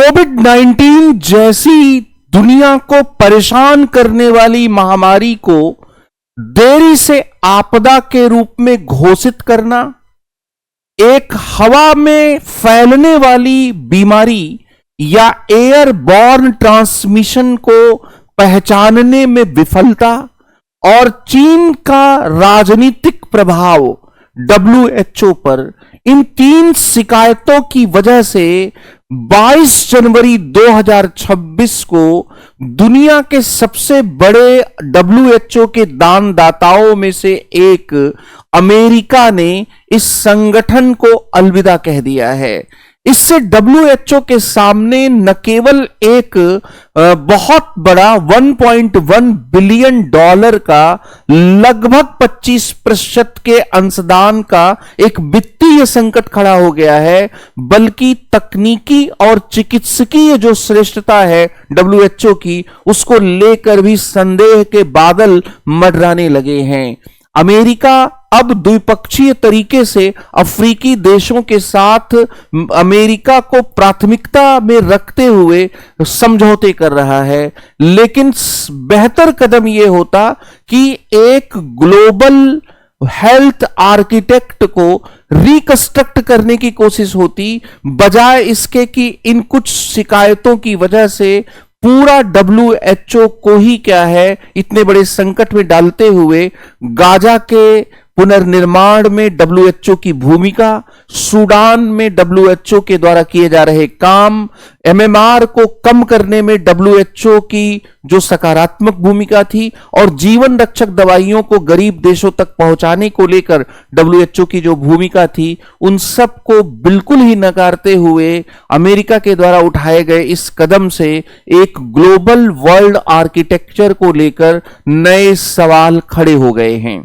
कोविड-19 जैसी दुनिया को परेशान करने वाली महामारी को देरी से आपदा के रूप में घोषित करना, एक हवा में फैलने वाली बीमारी या एयरबॉर्न ट्रांसमिशन को पहचानने में विफलता और चीन का राजनीतिक प्रभाव WHO पर, इन 3 शिकायतों की वजह से 22 जनवरी 2026 को दुनिया के सबसे बड़े WHO के दानदाताओं में से एक अमेरिका ने इस संगठन को अलविदा कह दिया है। इससे WHO के सामने न केवल एक बहुत बड़ा 1.1 बिलियन डॉलर का लगभग 25% के अंशदान का एक वित्तीय संकट खड़ा हो गया है, बल्कि तकनीकी और चिकित्सकीय जो श्रेष्ठता है WHO की, उसको लेकर भी संदेह के बादल मंडराने लगे हैं। अमेरिका अब द्विपक्षीय तरीके से अफ्रीकी देशों के साथ अमेरिका को प्राथमिकता में रखते हुए समझौते कर रहा है, लेकिन बेहतर कदम यह होता कि एक ग्लोबल हेल्थ आर्किटेक्ट को रिकंस्ट्रक्ट करने की कोशिश होती, बजाय इसके कि इन कुछ शिकायतों की वजह से पूरा WHO को ही क्या है इतने बड़े संकट में डालते हुए गाजा के पुनर्निर्माण में WHO की भूमिका, सूडान में WHO के द्वारा किए जा रहे काम, MMR को कम करने में WHO की जो सकारात्मक भूमिका थी और जीवन रक्षक दवाइयों को गरीब देशों तक पहुंचाने को लेकर WHO की जो भूमिका थी, उन सब को बिल्कुल ही नकारते हुए अमेरिका के द्वारा उठाए गए इस कदम से एक ग्लोबल वर्ल्ड आर्किटेक्चर को लेकर नए सवाल खड़े हो गए हैं।